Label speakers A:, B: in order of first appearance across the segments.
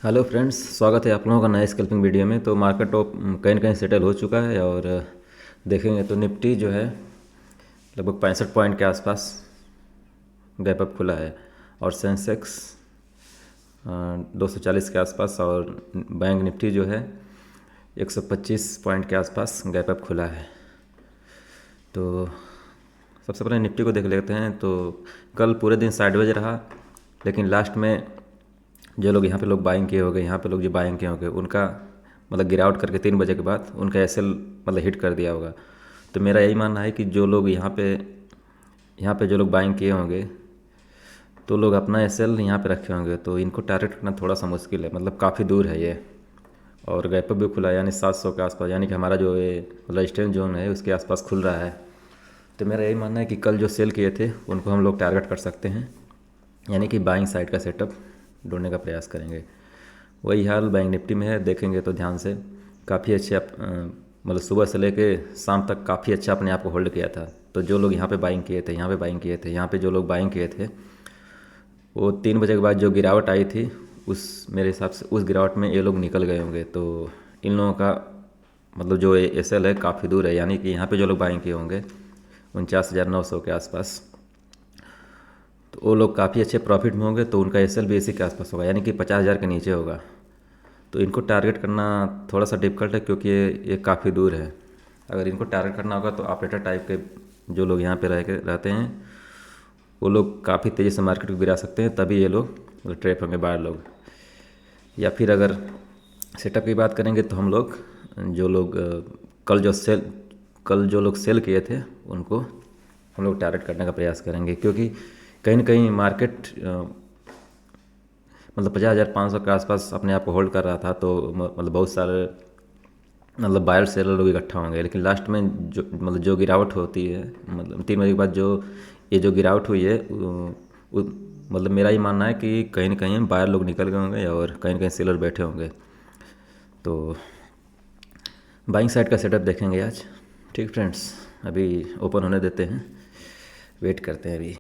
A: Hello friends, स्वागत है आप लोगों का नए स्कैल्पिंग वीडियो में। तो मार्केट टॉप कहीं न कहीं सेटल हो चुका है और देखेंगे तो निफ्टी जो है लगभग 65 पॉइंट के आसपास गैप अप खुला है और सेंसेक्स 240 के आसपास और बैंक निफ्टी जो है 125 पॉइंट के आसपास गैप अप खुला है। तो सबसे पहले निफ्टी को देख लेते हैं। तो कल पूरे दिन साइडवेज रहा, लेकिन लास्ट में जो लोग यहाँ पे लोग बाइंग किए होंगे, यहाँ पे लोग जो बाइंग किए होंगे उनका मतलब गिरावट करके 3 बजे के बाद उनका एसएल मतलब हिट कर दिया होगा। तो मेरा यही मानना है कि जो लोग यहाँ पे जो लोग बाइंग किए होंगे तो लोग अपना एसएल यहाँ पे रखे होंगे, तो इनको टारगेट करना थोड़ा सा मुश्किल है। मतलब काफ़ी दूर है ये और गैप अप भी खुला है, यानी 700 के आसपास, यानी कि हमारा जो ये रेजिस्टेंस जोन है उसके आसपास खुल रहा है। तो मेरा यही मानना है कि कल जो सेल किए थे उनको हम लोग टारगेट कर सकते हैं, यानी कि बाइंग साइड का सेटअप ढूंढने का प्रयास करेंगे। वही हाल बैंक निफ्टी में है। देखेंगे तो ध्यान से काफ़ी अच्छे मतलब सुबह से लेके शाम तक काफ़ी अच्छा अपने आप को होल्ड किया था। तो जो लोग यहाँ पे बाइंग किए थे, यहाँ पे बाइंग किए थे, यहाँ पे जो लोग बाइंग किए थे, वो 3 बजे के बाद जो गिरावट आई थी उस मेरे हिसाब से उस गिरावट में ये लोग निकल गए होंगे। तो इन लोगों का मतलब जो एसएल है काफ़ी दूर है, यानी कि यहाँ पे जो लोग बाइंग किए होंगे 49,900 के आसपास, तो वो लोग काफ़ी अच्छे प्रॉफिट में होंगे। तो उनका एसएल भी इसी के आसपास होगा, यानी कि 50,000 के नीचे होगा। तो इनको टारगेट करना थोड़ा सा डिफिकल्ट है, क्योंकि ये काफ़ी दूर है। अगर इनको टारगेट करना होगा तो ऑपरेटर टाइप के जो लोग यहाँ पे रहते हैं वो लोग काफ़ी तेज़ी से मार्केट को गिरा सकते हैं, तभी ये लोग ट्रैप होंगे बाहर लोग। या फिर अगर सेटअप की बात करेंगे तो हम लोग जो लोग कल जो लोग सेल किए थे उनको हम लोग टारगेट करने का प्रयास करेंगे, क्योंकि कहीं ना कहीं मार्केट मतलब 50,500 के आसपास अपने आप को होल्ड कर रहा था। तो मतलब बहुत सारे मतलब बायर सेलर लोग इकट्ठा होंगे, लेकिन लास्ट में जो गिरावट होती है, मतलब 3 बजे के बाद ये जो गिरावट हुई है मतलब मेरा ये मानना है कि कहीं ना कहीं बायर लोग निकल गए होंगे और कहीं ना कहीं सेलर बैठे होंगे। तो बाइंग साइड का सेटअप देखेंगे आज। ठीक फ्रेंड्स, अभी ओपन होने देते हैं, वेट करते हैं अभी।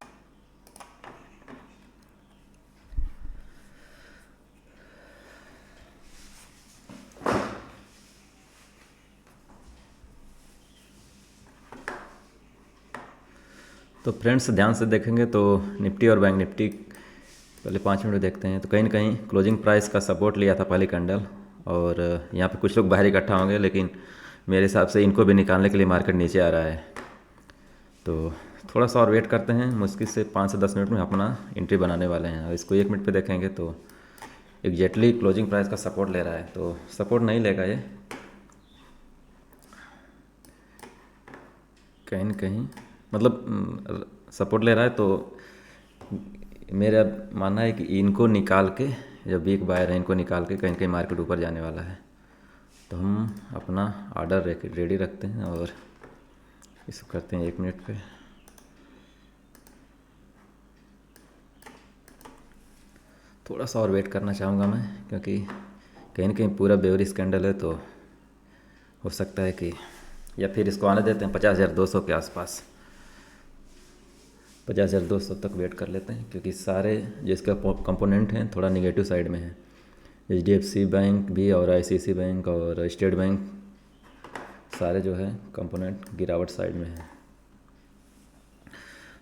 A: तो फ्रेंड्स ध्यान से देखेंगे तो निफ्टी और बैंक निफ्टी पहले 5 मिनट देखते हैं। तो कहीं ना कहीं क्लोजिंग प्राइस का सपोर्ट लिया था पहली कैंडल, और यहाँ पे कुछ लोग बाहर इकट्ठा होंगे, लेकिन मेरे हिसाब से इनको भी निकालने के लिए मार्केट नीचे आ रहा है। तो थोड़ा सा और वेट करते हैं, मुश्किल से 5 से 10 मिनट में अपना एंट्री बनाने वाले हैं। और इसको 1 मिनट पे देखेंगे तो एग्जैक्टली क्लोजिंग प्राइस का सपोर्ट ले रहा है। तो सपोर्ट नहीं लेगा ये, कहीं न कहीं मतलब सपोर्ट ले रहा है। तो मेरा मानना है कि इनको निकाल के, जो वीक बायर है इनको निकाल के कहीं न कहीं मार्केट ऊपर जाने वाला है। तो हम अपना ऑर्डर रेडी रखते हैं और इसको करते हैं 1 मिनट पे। थोड़ा सा और वेट करना चाहूँगा मैं, क्योंकि कहीं न कहीं पूरा बेवरिश कैंडल है, तो हो सकता है कि, या फिर इसको आने देते हैं 50,200 के आसपास। 50,200 तक वेट कर लेते हैं, क्योंकि सारे जो इसका कंपोनेंट हैं थोड़ा निगेटिव साइड में है। एचडीएफसी बैंक भी और आईसीआईसी बैंक और स्टेट बैंक सारे जो है कंपोनेंट गिरावट साइड में है।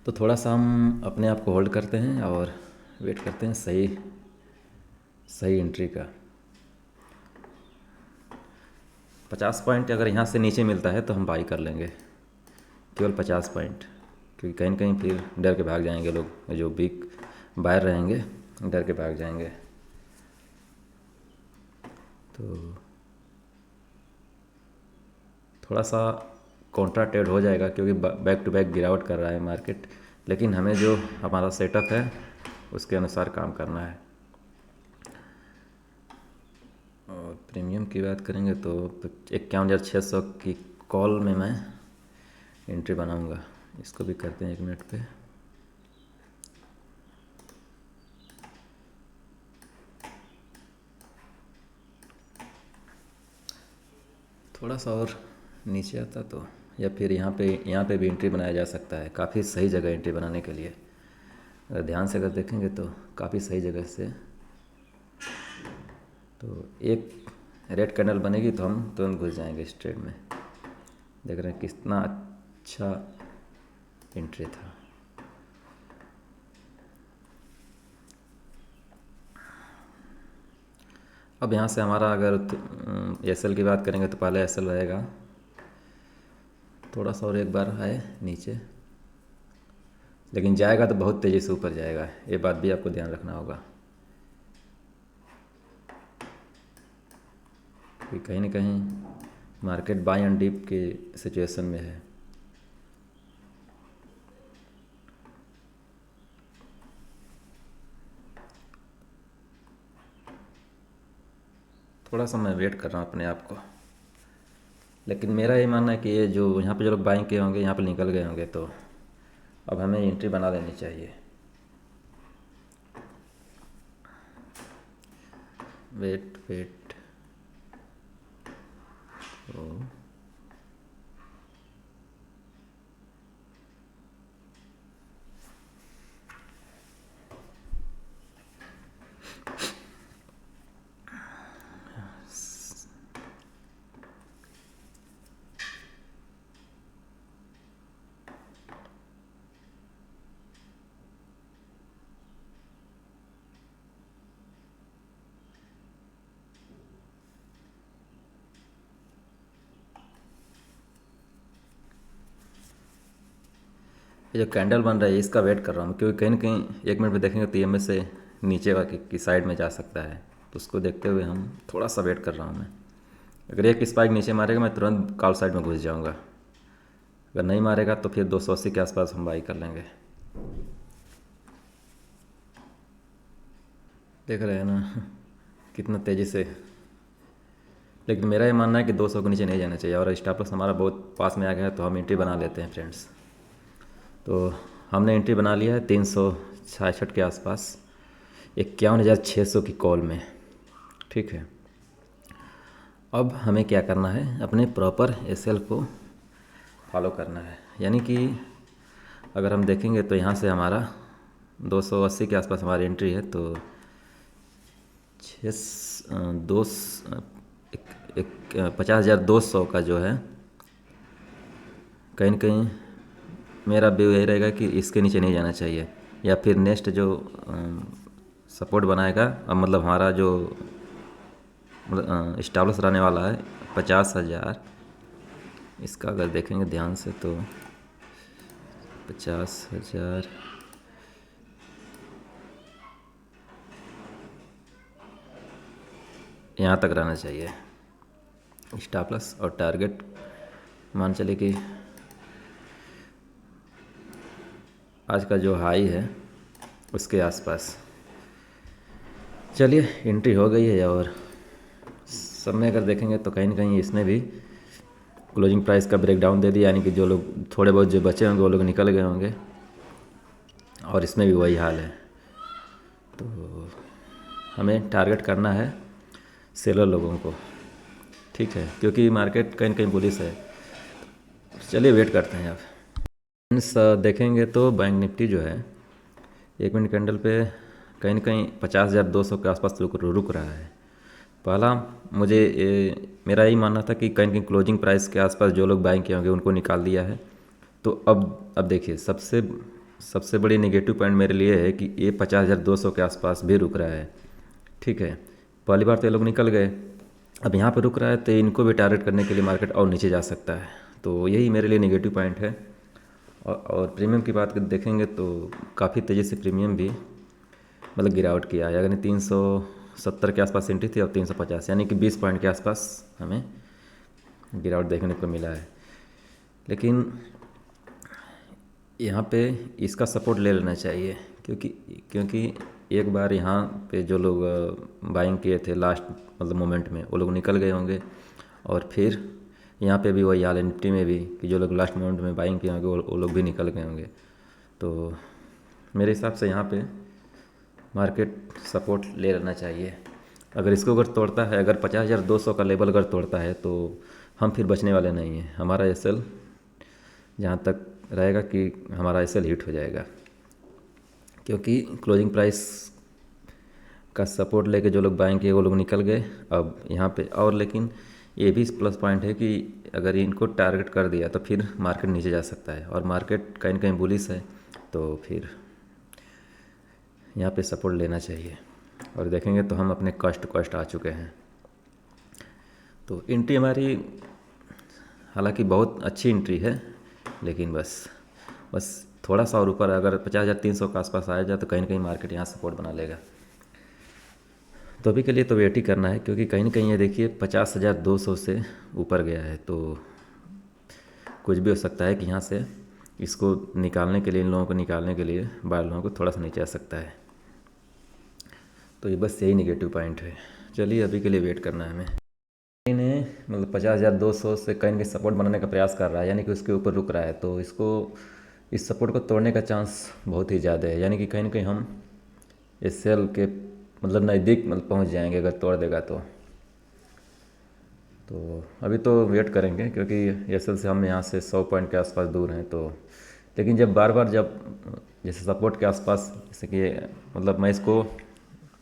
A: तो थोड़ा सा हम अपने आप को होल्ड करते हैं और वेट करते हैं सही सही एंट्री का। 50 पॉइंट अगर यहाँ से नीचे मिलता है तो हम बाई कर लेंगे, केवल 50 पॉइंट, क्योंकि कहीं न कहीं फिर डर के भाग जाएंगे लोग, जो बिग बायर रहेंगे डर के भाग जाएंगे। तो थोड़ा सा कॉन्ट्रा ट्रेड हो जाएगा, क्योंकि बैक टू बैक गिरावट कर रहा है मार्केट, लेकिन हमें जो हमारा सेटअप है उसके अनुसार काम करना है। और प्रीमियम की बात करेंगे तो 51,600 की कॉल में मैं एंट्री बनाऊंगा। इसको भी करते हैं 1 मिनट पे। थोड़ा सा और नीचे आता तो, या फिर यहाँ पे भी एंट्री बनाया जा सकता है। काफ़ी सही जगह एंट्री बनाने के लिए, अगर ध्यान से अगर देखेंगे तो काफ़ी सही जगह से तो एक रेड कैंडल बनेगी तो हम तुरंत घुस जाएंगे इस ट्रेड में। देख रहे हैं कितना अच्छा एंट्री था। अब यहाँ से हमारा अगर एसएल की बात करेंगे तो पहले एसएल रहेगा, थोड़ा सा और एक बार आए नीचे, लेकिन जाएगा तो बहुत तेज़ी से ऊपर जाएगा, ये बात भी आपको ध्यान रखना होगा कि कहीं ना कहीं मार्केट बाय एंड डीप की सिचुएशन में है। थोड़ा सा मैं वेट कर रहा हूँ अपने आप को, लेकिन मेरा ये मानना है कि ये जो यहाँ पे जो लोग बाइंग किए होंगे यहाँ पे निकल गए होंगे, तो अब हमें एंट्री बना लेनी चाहिए। वेट वेट तो ये जो कैंडल बन रहा है इसका वेट कर रहा हूँ, क्योंकि कहीं ना कहीं 1 मिनट में देखेंगे तो ईएमएस से नीचे की साइड में जा सकता है, तो उसको देखते हुए हम थोड़ा सा वेट कर रहा हूँ मैं। अगर एक स्पाइक नीचे मारेगा मैं तुरंत कॉल साइड में घुस जाऊँगा, अगर नहीं मारेगा तो फिर 280 के आसपास हम बाई कर लेंगे। देख रहे हैं ना कितना तेज़ी से, लेकिन मेरा ये मानना है कि 200 के नीचे नहीं जाना चाहिए, और स्टॉप लॉस हमारा बहुत पास में आ गया है, तो हम एंट्री बना लेते हैं फ्रेंड्स। तो हमने एंट्री बना लिया है 366 के आसपास 51,600 की कॉल में, ठीक है। अब हमें क्या करना है, अपने प्रॉपर एसएल को फॉलो करना है, यानी कि अगर हम देखेंगे तो यहाँ से हमारा 280 के आसपास हमारी एंट्री है, तो दो एक 50,200 का जो है कहीं न कहीं मेरा व्यू यही रहेगा कि इसके नीचे नहीं जाना चाहिए, या फिर नेक्स्ट जो सपोर्ट बनाएगा, अब मतलब हमारा जो स्टॉप लॉस रहने वाला है 50,000, इसका अगर देखेंगे ध्यान से तो 50,000 यहाँ तक रहना चाहिए स्टॉप लॉस, और टारगेट मान चले कि आज का जो हाई है उसके आसपास। चलिए एंट्री हो गई है, और सब में अगर देखेंगे तो कहीं ना कहीं इसने भी क्लोजिंग प्राइस का ब्रेकडाउन दे दिया, यानी कि जो लोग थोड़े बहुत जो बचे होंगे वो लोग निकल गए होंगे, और इसमें भी वही हाल है। तो हमें टारगेट करना है सेलर लोगों को, ठीक है, क्योंकि मार्केट कहीं ना कहीं बुलिश है। चलिए वेट करते हैं। आप देखेंगे तो बैंक निफ्टी जो है 1 मिनट कैंडल पे कहीं ना कहीं 50,200 के आसपास रुक रहा है। पहला मेरा यही मानना था कि कहीं कहीं क्लोजिंग प्राइस के आसपास जो लोग बाइंग किए होंगे उनको निकाल दिया है। तो अब देखिए सबसे बड़ी नेगेटिव पॉइंट मेरे लिए है कि ये 50,200 के आसपास भी रुक रहा है, ठीक है। पहली बार तो ये लोग निकल गए, अब यहाँ पे रुक रहा है, तो इनको भी टारगेट करने के लिए मार्केट और नीचे जा सकता है, तो यही मेरे लिए नेगेटिव पॉइंट है। और प्रीमियम की बात देखेंगे तो काफ़ी तेज़ी से प्रीमियम भी मतलब गिरावट किया है, यानी 370 के आसपास एंट्री थी, अब 350, यानी कि 20 पॉइंट के आसपास हमें गिरावट देखने को मिला है। लेकिन यहाँ पे इसका सपोर्ट ले लेना चाहिए, क्योंकि एक बार यहाँ पे जो लोग बाइंग किए थे लास्ट मतलब मोमेंट में वो लोग निकल गए होंगे, और फिर यहाँ पे भी वही हाल है निफ्टी में भी कि जो लोग लास्ट मोमेंट में बाइंग किए होंगे वो लोग भी निकल गए होंगे। तो मेरे हिसाब से यहाँ पे मार्केट सपोर्ट ले लेना चाहिए। अगर इसको अगर तोड़ता है, अगर 50,200 का लेवल अगर तोड़ता है तो हम फिर बचने वाले नहीं हैं। हमारा एसएल जहाँ तक रहेगा कि हमारा एसएल हिट हो जाएगा, क्योंकि क्लोजिंग प्राइस का सपोर्ट लेके जो लोग बाइंग किए वो लोग निकल गए अब यहाँ पे। और लेकिन ये भी प्लस पॉइंट है कि अगर इनको टारगेट कर दिया तो फिर मार्केट नीचे जा सकता है, और मार्केट कहीं ना कहीं बुलिश है तो फिर यहाँ पे सपोर्ट लेना चाहिए। और देखेंगे तो हम अपने कॉस्ट आ चुके हैं। तो एंट्री हमारी हालांकि बहुत अच्छी एंट्री है, लेकिन बस थोड़ा सा और ऊपर अगर 50,300 के आसपास आया जाए तो कहीं ना कहीं मार्केट यहाँ सपोर्ट बना लेगा। तो अभी के लिए तो वेट ही करना है, क्योंकि कहीं ना कहीं ये देखिए 50,200 से ऊपर गया है, तो कुछ भी हो सकता है कि यहाँ से इसको निकालने के लिए, इन लोगों को निकालने के लिए बाहर लोगों को थोड़ा सा नीचे आ सकता है। तो ये बस यही निगेटिव पॉइंट है। चलिए अभी के लिए वेट करना है हमें। इन्हें मतलब 50,200 से कहीं के सपोर्ट बनाने का प्रयास कर रहा है, यानी कि उसके ऊपर रुक रहा है, तो इसको इस सपोर्ट को तोड़ने का चांस बहुत ही ज़्यादा है, यानी कि कहीं ना कहीं हम इस सेल के मतलब नज़दीक मतलब पहुंच जाएंगे अगर तोड़ देगा तो अभी तो वेट करेंगे, क्योंकि एस एल से हम यहाँ से 100 पॉइंट के आसपास दूर हैं। तो लेकिन जब बार बार जब जैसे सपोर्ट के आसपास, जैसे कि मतलब मैं इसको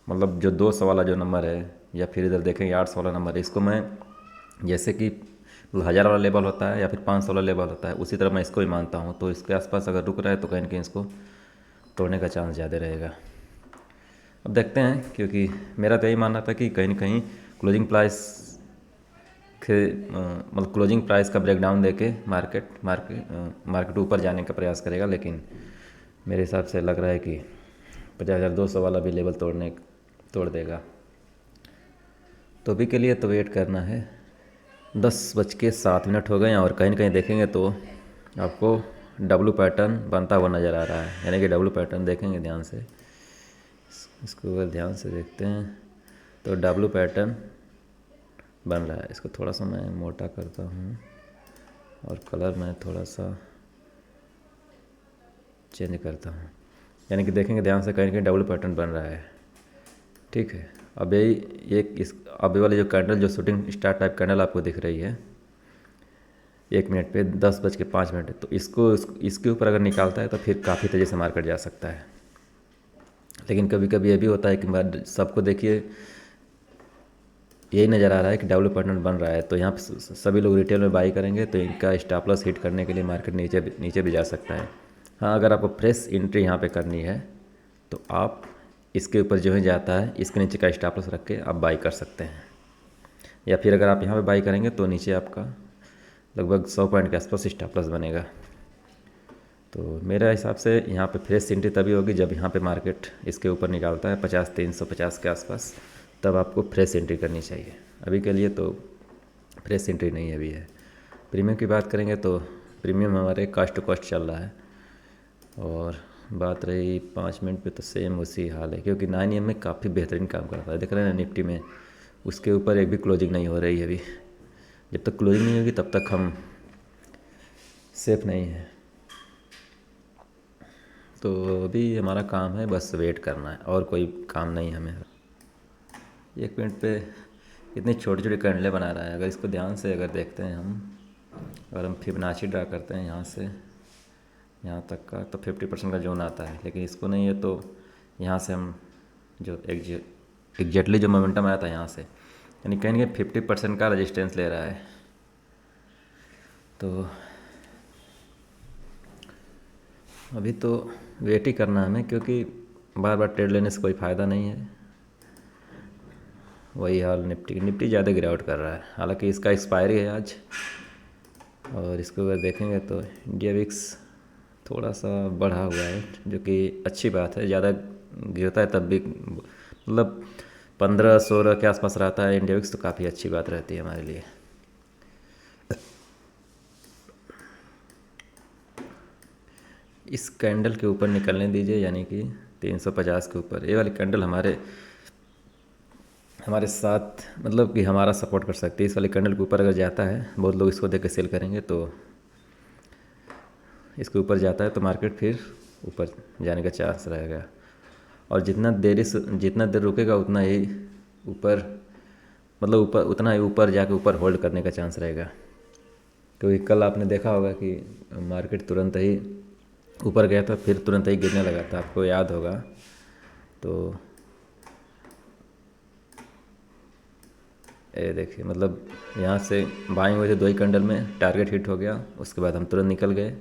A: मतलब जो 200 वाला जो नंबर है, या फिर इधर देखेंगे 800 वाला नंबर है, इसको मैं जैसे कि 1000 वाला लेवल होता है या फिर 500 वाला लेवल होता है, उसी तरह मैं इसको ही मानता हूँ। तो इसके आसपास अगर रुक रहा है तो कहीं ना कहीं इसको तोड़ने का चांस ज़्यादा रहेगा। अब देखते हैं, क्योंकि मेरा तो यही मानना था कि कहीं ना कहीं क्लोजिंग प्राइस के मतलब क्लोजिंग प्राइस का ब्रेकडाउन देके मार्केट ऊपर जाने का प्रयास करेगा, लेकिन मेरे हिसाब से लग रहा है कि 50,200 वाला भी लेवल तोड़ देगा। तो अभी के लिए तो वेट करना है। 10:07 हो गए हैं, और कहीं ना कहीं देखेंगे तो आपको डब्लू पैटर्न बनता हुआ नज़र आ रहा है, यानी कि डब्लू पैटर्न देखेंगे ध्यान से, इसको अगर ध्यान से देखते हैं तो डब्लू पैटर्न बन रहा है। इसको थोड़ा सा मैं मोटा करता हूँ और कलर मैं थोड़ा सा चेंज करता हूँ, यानी कि देखेंगे ध्यान से कहीं ना कहीं डब्लू पैटर्न बन रहा है। ठीक है, अब यही इस अभी वाली जो कैंडल, जो शूटिंग स्टार टाइप कैंडल आपको दिख रही है 1 मिनट पे 10:05, तो इसके ऊपर अगर निकालता है तो फिर काफ़ी तेज़ी से मार्केट जा सकता है। लेकिन कभी कभी ये भी होता है कि सबको देखिए यही नज़र आ रहा है कि डब्ल्यू पैटर्न बन रहा है, तो यहाँ पे सभी लोग रिटेल में बाई करेंगे, तो इनका स्टॉप लॉस हिट करने के लिए मार्केट नीचे भी जा सकता है। हाँ, अगर आपको फ्रेश एंट्री यहाँ पे करनी है तो आप इसके ऊपर जो है जाता है, इसके नीचे का स्टॉप लॉस रख के आप बाई कर सकते हैं, या फिर अगर आप यहाँ पे बाई करेंगे तो नीचे आपका लगभग 100 पॉइंट के आसपास स्टॉप लॉस बनेगा। तो मेरे हिसाब से यहाँ पे फ्रेश एंट्री तभी होगी जब यहाँ पे मार्केट इसके ऊपर निकालता है 50,350 के आसपास, तब आपको फ्रेश एंट्री करनी चाहिए। अभी के लिए तो फ्रेश एंट्री नहीं अभी है। प्रीमियम की बात करेंगे तो प्रीमियम हमारे कॉस्ट टू कॉस्ट चल रहा है, और बात रही 5 मिनट पे तो सेम उसी हाल है, क्योंकि 9 AM में काफ़ी बेहतरीन काम कर रहा है। देख रहे हैं निफ्टी में उसके ऊपर एक भी क्लोजिंग नहीं हो रही है अभी। जब तक क्लोजिंग नहीं होगी तब तक हम सेफ नहीं हैं। तो अभी हमारा काम है बस वेट करना है, और कोई काम नहीं हमें। 1 मिनट पे इतनी छोटी छोटी कैंडलें बना रहा है, अगर इसको ध्यान से अगर देखते हैं हम, अगर हम फिबोनाची ड्रा करते हैं यहाँ से यहाँ तक का, तो 50% का जोन आता है, लेकिन इसको नहीं है। तो यहाँ से हम जो एग्जैक्टली जो मोमेंटम आया था यहाँ से, यानी कहीं 50% का रेजिस्टेंस ले रहा है। तो अभी तो वेट ही करना है हमें, क्योंकि बार बार ट्रेड लेने से कोई फ़ायदा नहीं है। वही हाल निफ्टी ज़्यादा गिरावट कर रहा है, हालांकि इसका एक्सपायरी है आज। और इसको अगर देखेंगे तो इंडिया विक्स थोड़ा सा बढ़ा हुआ है, जो कि अच्छी बात है। ज़्यादा गिरता है तब भी मतलब 15-16 के आसपास रहता है इंडिया विक्स, तो काफ़ी अच्छी बात रहती है हमारे लिए। इस कैंडल के ऊपर निकलने दीजिए, यानी कि 350 के ऊपर। ये वाली कैंडल हमारे साथ मतलब कि हमारा सपोर्ट कर सकती है। इस वाली कैंडल के ऊपर अगर जाता है, बहुत लोग इसको देख के सेल करेंगे, तो इसके ऊपर जाता है तो मार्केट फिर ऊपर जाने का चांस रहेगा। और जितना देर रुकेगा उतना ही ऊपर मतलब ऊपर उतना ही ऊपर जाके ऊपर होल्ड करने का चांस रहेगा। क्योंकि कल आपने देखा होगा कि मार्केट तुरंत ही ऊपर गया था, फिर तुरंत ही गिरने लगा था, आपको याद होगा। तो ये देखिए, मतलब यहाँ से बाएं हुए थे 2 ही कैंडल में टारगेट हिट हो गया, उसके बाद हम तुरंत निकल गए।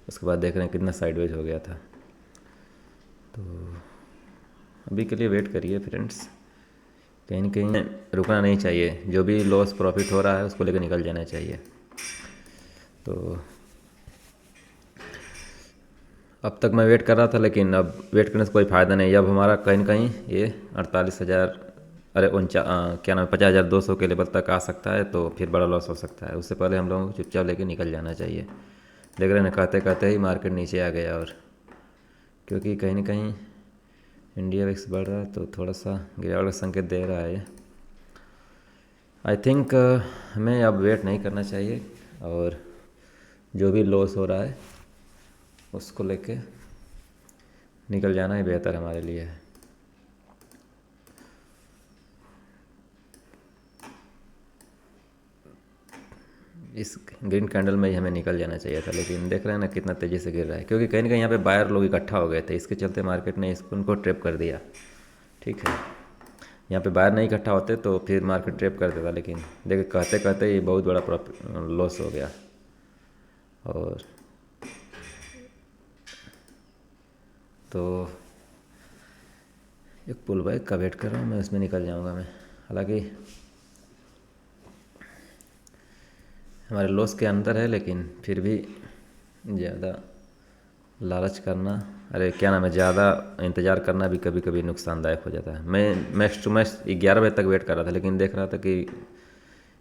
A: उसके बाद देख रहे हैं कितना साइडवेज हो गया था। तो अभी के लिए वेट करिए फ्रेंड्स, कहीं ना कहीं रुकना नहीं चाहिए। जो भी लॉस प्रॉफिट हो रहा है उसको लेकर निकल जाना चाहिए। तो अब तक मैं वेट कर रहा था, लेकिन अब वेट करने से कोई फ़ायदा नहीं। अब हमारा कहीं ना कहीं ये 48,000, अरे क्या नाम है, 50,200 के लेवल तक आ सकता है, तो फिर बड़ा लॉस हो सकता है। उससे पहले हम लोगों को चुपचाप लेके निकल जाना चाहिए। देख रहे हैं, कहते कहते ही मार्केट नीचे आ गया। और क्योंकि कहीं ना कहीं इंडिया विक्स बढ़ रहा है तो थोड़ा सा गिरावट का संकेत दे रहा है। आई थिंक हमें अब वेट नहीं करना चाहिए, और जो भी लॉस हो रहा है उसको लेके निकल जाना ही बेहतर हमारे लिए है। इस ग्रीन कैंडल में ही हमें निकल जाना चाहिए था, लेकिन देख रहे हैं ना कितना तेज़ी से गिर रहा है। क्योंकि कहीं ना कहीं यहाँ पे बायर लोग इकट्ठा हो गए थे, इसके चलते मार्केट ने इसको उनको ट्रैप कर दिया। ठीक है, यहाँ पे बायर नहीं इकट्ठा होते तो फिर मार्केट ट्रैप कर देता, लेकिन देखिए कहते कहते ये बहुत बड़ा लॉस हो गया। और तो एक पुल बैक का वेट कर रहा हूँ मैं, उसमें निकल जाऊँगा मैं। हालांकि हमारे लॉस के अंदर है, लेकिन फिर भी ज़्यादा लालच करना, अरे क्या नाम है, ज़्यादा इंतज़ार करना भी कभी कभी नुकसानदायक हो जाता है। मैं मैक्स टू मैक्स 11 बजे तक वेट कर रहा था, लेकिन देख रहा था कि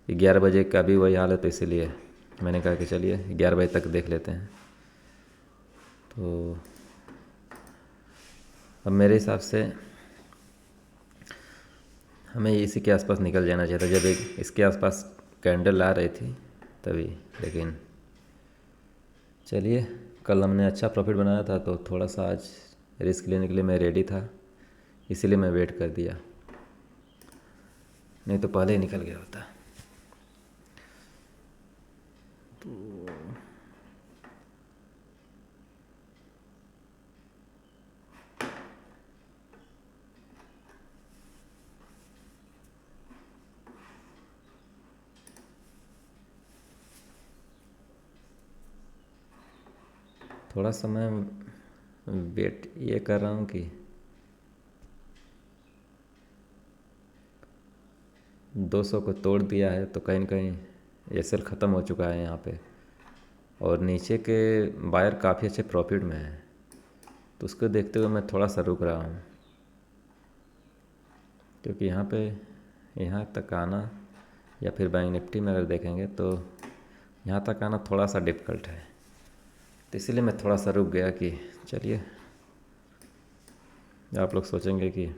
A: 11 बजे का भी वही हाल है, तो इसीलिए मैंने कहा कि चलिए 11 बजे तक देख लेते हैं। तो अब मेरे हिसाब से हमें इसी के आसपास निकल जाना चाहिए था, जब एक इसके आसपास कैंडल आ रही थी तभी। लेकिन चलिए, कल हमने अच्छा प्रॉफिट बनाया था, तो थोड़ा सा आज रिस्क लेने के लिए मैं रेडी था, इसीलिए मैं वेट कर दिया, नहीं तो पहले ही निकल गया होता। तो थोड़ा सा मैं वेट ये कर रहा हूँ कि 200 को तोड़ दिया है, तो कहीं ना कहीं ये सेल ख़त्म हो चुका है यहाँ पे। और नीचे के बायर काफ़ी अच्छे प्रॉफिट में है, तो उसको देखते हुए मैं थोड़ा सा रुक रहा हूँ। क्योंकि यहाँ तक आना, या फिर बैंक निफ्टी में अगर देखेंगे तो यहाँ तक आना थोड़ा सा डिफ़िकल्ट है, तो इसीलिए मैं थोड़ा सा रुक गया कि चलिए। आप लोग सोचेंगे कि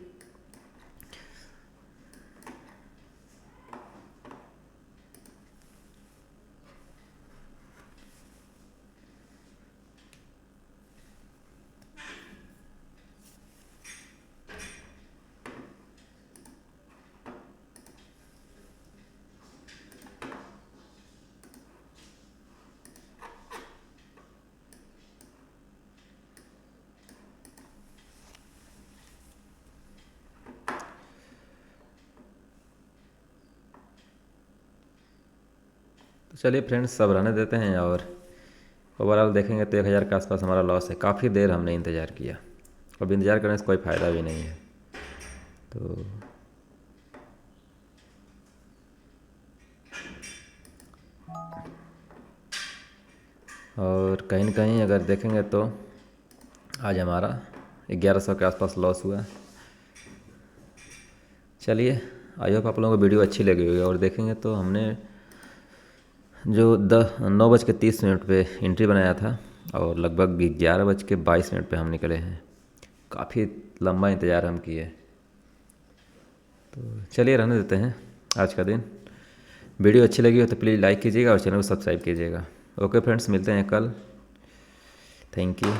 A: तो चलिए फ्रेंड्स, सब रहने देते हैं। और ओवरऑल देखेंगे तो 1,000 के आसपास हमारा लॉस है। काफ़ी देर हमने इंतज़ार किया, अब इंतज़ार करने से कोई फ़ायदा भी नहीं है। तो और कहीं ना कहीं अगर देखेंगे तो आज हमारा 1100 के आसपास लॉस हुआ। चलिए, आई होप आप लोगों को वीडियो अच्छी लगी होगी। और देखेंगे तो हमने जो 9:30 पे एंट्री बनाया था, और लगभग 11:22 पे हम निकले हैं। काफ़ी लंबा इंतज़ार हम किए। तो चलिए, रहने देते हैं आज का दिन। वीडियो अच्छी लगी हो तो प्लीज़ लाइक कीजिएगा और चैनल को सब्सक्राइब कीजिएगा। ओके फ्रेंड्स, मिलते हैं कल। Thank you.